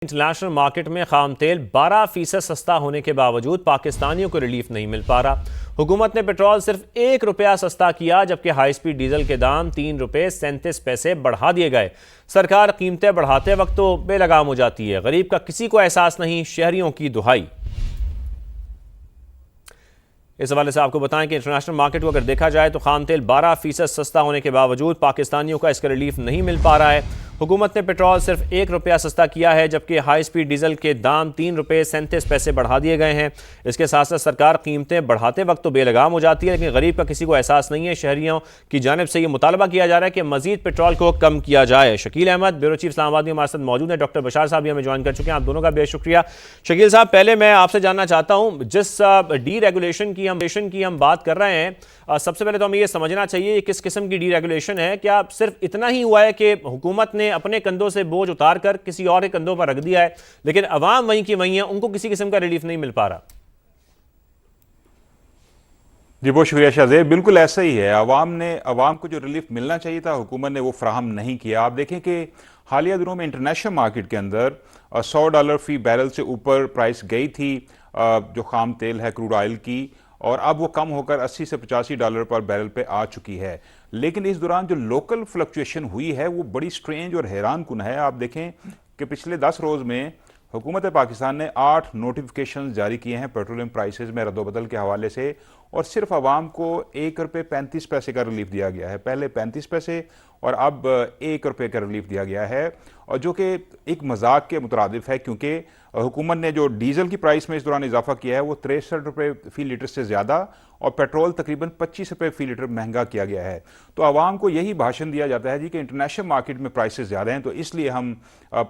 International market میں خام تیل 12% سستا ہونے کے باوجود پاکستانیوں کو ریلیف نہیں مل پا رہا۔ حکومت نے پیٹرول صرف 1 روپیہ سستا کیا، جبکہ ہائی سپیڈ ڈیزل کے دام 3 روپے 37 پیسے بڑھا دیے گئے۔ سرکار قیمتیں بڑھاتے وقت تو بے لگام ہو جاتی ہے، غریب کا کسی کو احساس نہیں، شہریوں کی دہائی۔ اس حوالے سے آپ کو بتائیں کہ انٹرنیشنل مارکیٹ کو اگر دیکھا جائے تو خام تیل 12% سستا ہونے کے باوجود پاکستانیوں کا اس کا ریلیف نہیں مل پا رہا ہے۔ حکومت نے پیٹرول صرف 1 روپیہ سستا کیا ہے، جبکہ ہائی سپیڈ ڈیزل کے دام 3 روپے 37 پیسے بڑھا دیے گئے ہیں۔ اس کے ساتھ ساتھ سرکار قیمتیں بڑھاتے وقت تو بے لگام ہو جاتی ہے، لیکن غریب کا کسی کو احساس نہیں ہے۔ شہریوں کی جانب سے یہ مطالبہ کیا جا رہا ہے کہ مزید پیٹرول کو کم کیا جائے۔ شکیل احمد بیورو چیف اسلام آباد میں ہمارے ساتھ موجود ہیں، ڈاکٹر بشار صاحب بھی ہمیں جوائن کر چکے ہیں، آپ دونوں کا بے شکریہ۔ شکیل صاحب، پہلے میں آپ سے جاننا چاہتا ہوں، جس ڈی ریگولیشن کی ہم بات کر رہے ہیں، سب سے پہلے تو ہمیں یہ سمجھنا چاہیے یہ کس قسم کی ڈی ریگولیشن ہے؟ کیا صرف اتنا ہی ہوا ہے کہ حکومت نے اپنے کندھوں سے بوجھ اتار کر کسی اور کے کندھوں پر رکھ دیا ہے، لیکن عوام وہیں کی وہیں ہیں، ان کو کسی قسم کا ریلیف نہیں مل پا رہا؟ جی بہت شکریہ شاہزیر، بالکل ایسا ہی ہے۔ عوام کو جو ریلیف ملنا چاہیے تھا، حکومت نے وہ فراہم نہیں کیا۔ آپ دیکھیں کہ حالیہ دنوں میں انٹرنیشنل مارکیٹ کے اندر $100 فی بیرل سے اوپر پرائس گئی تھی جو خام تیل ہے کروڈ آئل کی، اور اب وہ کم ہو کر $80 سے $85 پر بیرل پہ آ چکی ہے۔ لیکن اس دوران جو لوکل فلکچویشن ہوئی ہے وہ بڑی سٹرینج اور حیران کن ہے۔ آپ دیکھیں کہ پچھلے 10 روز میں حکومت پاکستان نے 8 نوٹیفیکیشن جاری کیے ہیں پیٹرولیم پرائسز میں رد و بدل کے حوالے سے، اور صرف عوام کو 1 روپے 35 پیسے کا ریلیف دیا گیا ہے۔ پہلے 35 پیسے اور اب 1 روپے کا ریلیف دیا گیا ہے، اور جو کہ ایک مذاق کے مترادف ہے، کیونکہ حکومت نے جو ڈیزل کی پرائس میں اس دوران اضافہ کیا ہے وہ 63 روپے فی لیٹر سے زیادہ، اور پیٹرول تقریباً 25 روپے فی لیٹر مہنگا کیا گیا ہے۔ تو عوام کو یہی بھاشن دیا جاتا ہے جی کہ انٹرنیشنل مارکیٹ میں پرائسز زیادہ ہیں تو اس لیے ہم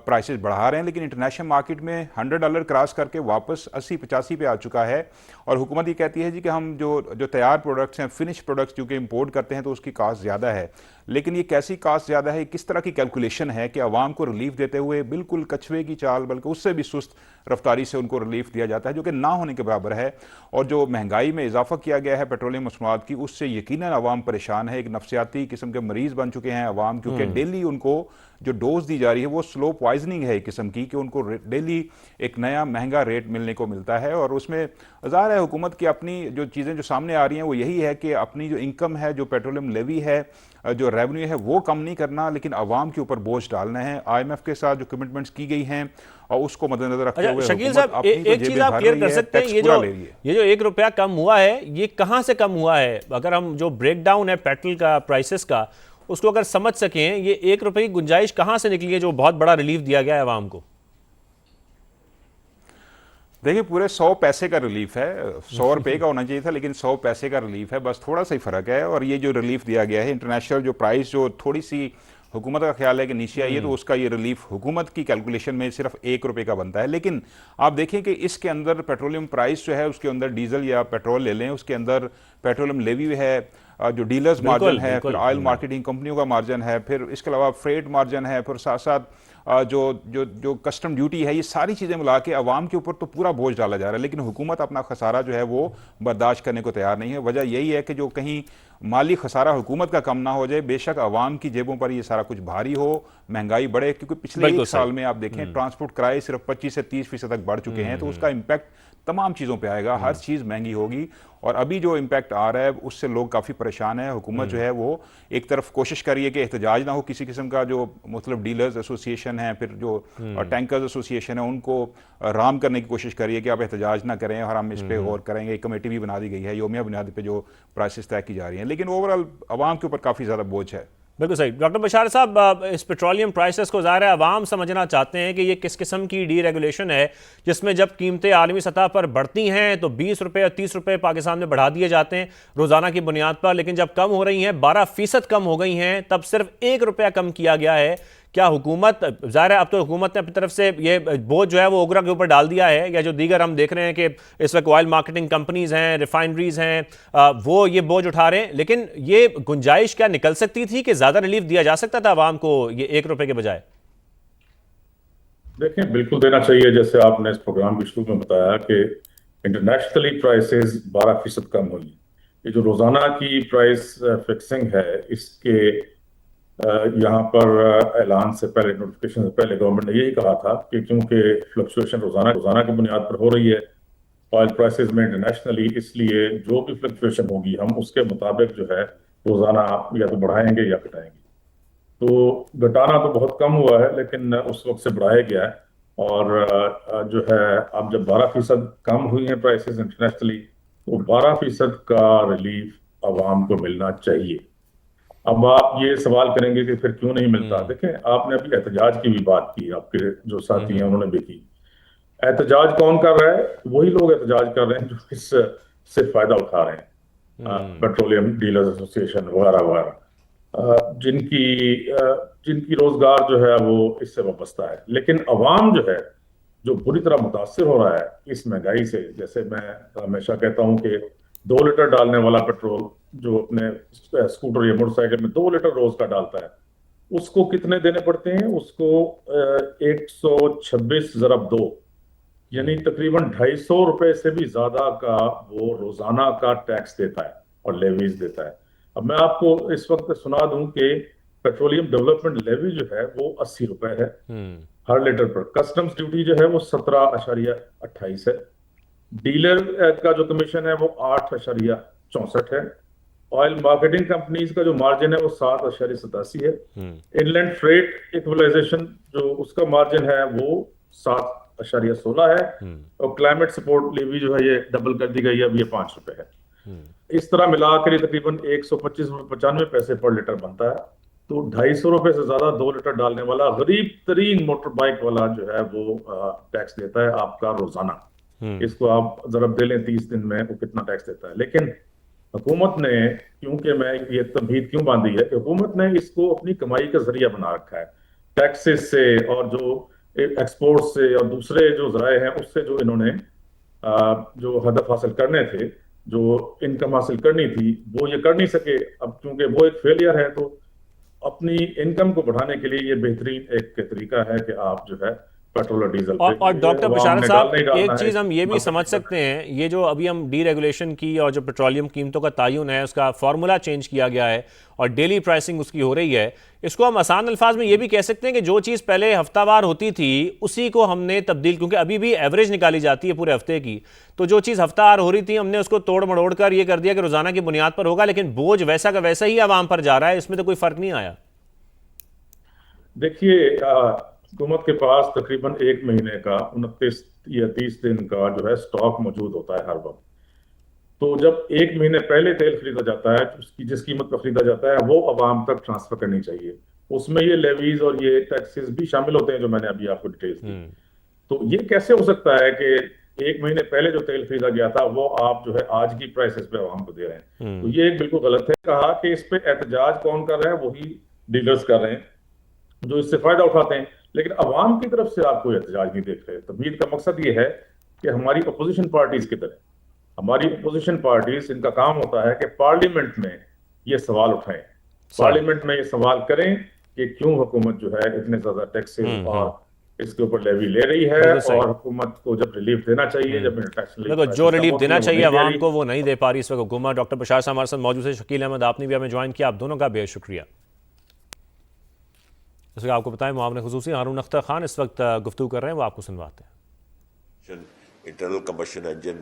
پرائسز بڑھا رہے ہیں، لیکن انٹرنیشنل مارکیٹ میں $100 کراس کر کے واپس 80-85 پہ آ چکا ہے، اور حکومت یہ کہتی ہے جی کہ ہم جو تیار پروڈکٹس ہیں، فنش پروڈکٹس جو کہ امپورٹ کرتے ہیں تو اس کی کاسٹ زیادہ ہے۔ لیکن یہ کیسی کاسٹ زیادہ ہے، کس طرح کی کیلکولیشن ہے کہ عوام کو ریلیف دیتے ہوئے بالکل کچھوے کی چال بلکہ اس سے بھی سست رفتاری سے ان کو ریلیف دیا جاتا ہے، جو کہ نہ ہونے کے برابر ہے۔ اور جو مہنگائی میں اضافہ کیا گیا ہے پیٹرولیم مصنوعات کی، اس سے یقیناً عوام پریشان ہے، ایک نفسیاتی قسم کے مریض بن چکے ہیں عوام، کیونکہ ڈیلی ان کو جو ڈوز دی جا رہی ہے وہ سلو پوائزننگ ہے ایک قسم کی، کہ ان کو ڈیلی ایک نیا مہنگا ریٹ ملنے کو ملتا ہے۔ اور اس میں ظاہر ہے حکومت کی اپنی جو چیزیں جو سامنے آ رہی ہیں وہ یہی ہے کہ اپنی جو انکم ہے، جو پیٹرولیم لیوی ہے، جو ریونیو ہے، وہ کم نہیں کرنا، لیکن عوام کے اوپر بوجھ ڈالنا ہے۔ IMF کے ساتھ جو کمٹمنٹس کی گئی ہیں اور اس کو مد نظر رکھتے ہوئے شکیل صاحب، ایک چیز آپ کلیئر کر سکتے ہیں، یہ جو 1 روپیہ کم ہوا ہے یہ کہاں سے کم ہوا ہے؟ اگر ہم جو بریک ڈاؤن ہے پیٹرول کا پرائسز کا، اس کو اگر سمجھ سکیں، یہ 1 روپے کی گنجائش کہاں سے نکلی ہے جو بہت بڑا ریلیف دیا گیا ہے عوام کو؟ دیکھیں پورے 100 پیسے کا ریلیف ہے، 100 روپے کا ہونا چاہیے تھا لیکن 100 پیسے کا ریلیف ہے، بس تھوڑا سا ہی فرق ہے۔ اور یہ جو ریلیف دیا گیا ہے انٹرنیشنل جو پرائس جو تھوڑی سی حکومت کا خیال ہے کہ نیچے آئی ہے، تو اس کا یہ ریلیف حکومت کی کیلکولیشن میں صرف 1 روپے کا بنتا ہے۔ لیکن آپ دیکھیں کہ اس کے اندر پیٹرولیم پرائس جو ہے، اس کے اندر ڈیزل یا پیٹرول لے لیں، اس کے اندر پیٹرولیم لیوی ہے، جو ڈیلرز مارجن ہے، پھر آئل مارکیٹنگ کمپنیوں کا مارجن ہے، پھر اس کے علاوہ فریٹ مارجن ہے، پھر ساتھ ساتھ جو کسٹم ڈیوٹی ہے، یہ ساری چیزیں ملا کے عوام کے اوپر تو پورا بوجھ ڈالا جا رہا ہے، لیکن حکومت اپنا خسارہ جو ہے وہ برداشت کرنے کو تیار نہیں ہے۔ وجہ یہی ہے کہ جو کہیں مالی خسارہ حکومت کا کم نہ ہو جائے، بے شک عوام کی جیبوں پر یہ سارا کچھ بھاری ہو، مہنگائی بڑھے، کیونکہ پچھلے 1 سال میں آپ دیکھیں ٹرانسپورٹ کرائے صرف 25 سے 30% تک بڑھ چکے ہیں، تو اس کا امپیکٹ تمام چیزوں پہ آئے گا، ہر چیز مہنگی ہوگی، اور ابھی جو امپیکٹ آ رہا ہے اس سے لوگ کافی پریشان ہیں۔ حکومت جو ہے وہ ایک طرف کوشش کر رہی ہے کہ احتجاج نہ ہو کسی قسم کا، جو مطلب ڈیلرز ایسوسی ایشن ہے، پھر جو ٹینکرز ایسوسی ایشن ہے، ان کو رام کرنے کی کوشش کر رہی ہے کہ آپ احتجاج نہ کریں اور ہم اس پہ غور کریں گے۔ ایک کمیٹی بھی بنا دی گئی ہے یومیہ بنیاد پہ جو پرائسز طے کی جا رہی ہیں، لیکن اوورآل عوام کے اوپر کافی زیادہ بوجھ ہے۔ بالکل صحیح۔ ڈاکٹر بشار صاحب، اس پیٹرولیم پرائسز کو ظاہر ہے عوام سمجھنا چاہتے ہیں کہ یہ کس قسم کی ڈی ریگولیشن ہے، جس میں جب قیمتیں عالمی سطح پر بڑھتی ہیں تو 20 روپے اور 30 روپے پاکستان میں بڑھا دیے جاتے ہیں روزانہ کی بنیاد پر، لیکن جب کم ہو رہی ہیں، 12% کم ہو گئی ہیں، تب صرف 1 روپیہ کم کیا گیا ہے۔ کیا حکومت، ظاہر ہے اب تو حکومت نے اپنی طرف سے یہ بوجھ جو ہے وہ اوگرا کے اوپر ڈال دیا ہے، یا جو دیگر ہم دیکھ رہے ہیں کہ اس وقت آئل مارکیٹنگ کمپنیز ہیں، ریفائنریز ہیں، وہ یہ بوجھ اٹھا رہے ہیں، لیکن یہ گنجائش کیا نکل سکتی تھی کہ زیادہ ریلیف دیا جا سکتا تھا عوام کو یہ 1 روپے کے بجائے؟ دیکھیں بالکل دینا چاہیے، جیسے آپ نے اس پروگرام کے شروع میں بتایا کہ انٹرنیشنلی پرائسز 12% کم ہوئی۔ یہ جو روزانہ کی پرائس فکسنگ ہے، اس کے یہاں پر اعلان سے پہلے، نوٹیفکیشن سے پہلے گورنمنٹ نے یہی کہا تھا کہ کیونکہ فلکچویشن روزانہ کی بنیاد پر ہو رہی ہے آئل پرائسز میں انٹرنیشنلی، اس لیے جو بھی فلکچویشن ہوگی ہم اس کے مطابق جو ہے روزانہ یا تو بڑھائیں گے یا گھٹائیں گے. تو گھٹانا تو بہت کم ہوا ہے لیکن اس وقت سے بڑھایا گیا ہے، اور جو ہے اب جب 12% کم ہوئی ہیں پرائسز انٹرنیشنلی تو 12% کا ریلیف عوام کو ملنا چاہیے. اب آپ یہ سوال کریں گے کہ پھر کیوں نہیں ملتا. دیکھیں، آپ نے ابھی احتجاج کی بھی بات کی، آپ کے جو ساتھی ہیں انہوں نے بھی کی. احتجاج کون کر رہا ہے؟ وہی لوگ احتجاج کر رہے ہیں جو اس سے فائدہ اٹھا رہے ہیں، پیٹرولیم ڈیلرز ایسوسی ایشن وغیرہ وغیرہ، جن کی روزگار جو ہے وہ اس سے وابستہ ہے. لیکن عوام جو ہے جو بری طرح متاثر ہو رہا ہے اس مہنگائی سے، جیسے میں ہمیشہ کہتا ہوں کہ 2 لیٹر ڈالنے والا پیٹرول جو اپنے اسکوٹر یا موٹر سائیکل میں 2 لیٹر روز کا ڈالتا ہے، اس کو کتنے دینے پڑتے ہیں؟ اس کو 126 ضرب 2، یعنی تقریباً 250 روپے سے بھی زیادہ کا وہ روزانہ کا ٹیکس دیتا ہے اور لیویز دیتا ہے. اب میں آپ کو اس وقت سنا دوں کہ پیٹرولیم ڈیولپمنٹ لیوی جو ہے وہ 80 روپے ہے ہر لیٹر پر. کسٹمز ڈیوٹی جو ہے وہ 17.28 ہے. ڈیلر کا جو کمیشن ہے وہ 8.64 ہے. آئل مارکیٹنگ کمپنیز کا جو مارجن ہے وہ 7.87 ہے. ان لینڈ فریٹ ایکویلائزیشن جو اس کا مارجن ہے وہ 7.16 ہے. اور کلائمیٹ سپورٹ لیوی جو ہے یہ ڈبل کر دی گئی ہے، اب یہ 5 روپے ہے. اس طرح ملا کر یہ تقریباً 125.95 پیسے پر لیٹر بنتا ہے. تو 250 روپے سے زیادہ 2 لیٹر ڈالنے والا غریب ترین موٹر بائک والا جو ہے وہ ٹیکس دیتا ہے آپ کا روزانہ. اس کو آپ ضرب دے لیں 30 دن میں وہ کتنا ٹیکس دیتا ہے. لیکن حکومت نے، کیونکہ میں یہ تمہید کیوں باندھی ہے کہ حکومت نے اس کو اپنی کمائی کا ذریعہ بنا رکھا ہے. ٹیکسز سے اور جو ایکسپورٹ سے اور دوسرے جو ذرائع ہیں اس سے جو انہوں نے جو ہدف حاصل کرنے تھے، جو انکم حاصل کرنی تھی، وہ یہ کر نہیں سکے. اب کیونکہ وہ ایک فیلئر ہے تو اپنی انکم کو بڑھانے کے لیے یہ بہترین ایک طریقہ ہے کہ آپ جو ہے پیٹرول اور ڈیزل اور ڈاکٹر بشارت صاحب، ایک چیز ہم یہ بھی سمجھ سکتے ہیں، یہ جو ابھی ہم ڈی ریگولیشن کی اور جو پیٹرولیم قیمتوں کا تعین ہے اس کا فارمولا چینج کیا گیا ہے اور ڈیلی پرائسنگ اس کی ہو رہی ہے، اس کو ہم آسان الفاظ میں یہ بھی کہہ سکتے ہیں کہ جو چیز پہلے ہفتہ وار ہوتی تھی اسی کو ہم نے تبدیل، کیونکہ ابھی بھی ایوریج نکالی جاتی ہے پورے ہفتے کی، تو جو چیز ہفتہ وار ہو رہی تھی ہم نے اس کو توڑ مڑوڑ کر یہ کر دیا کہ روزانہ کی بنیاد پر ہوگا، لیکن بوجھ ویسا کا ویسا ہی عوام پر جا رہا ہے، اس میں تو کوئی فرق نہیں آیا. دیکھیے، حکومت کے پاس تقریباً 1 مہینے کا 29 یا 30 دن کا جو ہے سٹاک موجود ہوتا ہے ہر وقت. تو جب 1 مہینے پہلے تیل خریدا جاتا ہے اس کی جس قیمت پر خریدا جاتا ہے وہ عوام تک ٹرانسفر کرنی چاہیے. اس میں یہ لیویز اور یہ ٹیکسز بھی شامل ہوتے ہیں جو میں نے ابھی آپ کو ڈیٹیلز دی. تو یہ کیسے ہو سکتا ہے کہ 1 مہینے پہلے جو تیل خریدا گیا تھا وہ آپ جو ہے آج کی پرائسز پہ عوام کو دے رہے ہیں؟ تو یہ ایک بالکل غلط ہے. کہا کہ اس پہ احتجاج کون کر رہا ہے؟ وہی ڈیلرز کر رہے ہیں جو اس سے فائدہ اٹھاتے ہیں. لیکن عوام کی طرف سے آپ کوئی احتجاج نہیں دیکھ رہے. تبدیل کا مقصد یہ ہے کہ ہماری اپوزیشن پارٹیز کی طرح، ہماری اپوزیشن پارٹیز، ان کا کام ہوتا ہے کہ پارلیمنٹ میں یہ سوال اٹھائیں، پارلیمنٹ میں یہ سوال کریں کہ کیوں حکومت جو ہے اتنے زیادہ ٹیکسز اور اس کے اوپر لیوی لے رہی ہے، اور حکومت کو جب ریلیف دینا چاہیے، جب انٹرنیشنل جو ریلیف دینا چاہیے عوام کو وہ نہیں دے پا رہی اس وقت حکومت. ڈاکٹر بشار صاحب ہمارے ساتھ موجود ہے. شکیل احمد، آپ نے بھی ہمیں جوائن کیا، آپ دونوں کا بے شکریہ. اس وقت آپ کو بتائیں معاون خصوصی ہارون اختر خان اس وقت گفتگو کر رہے ہیں، وہ آپ کو سنواتے ہیں. Internal کمبشن engine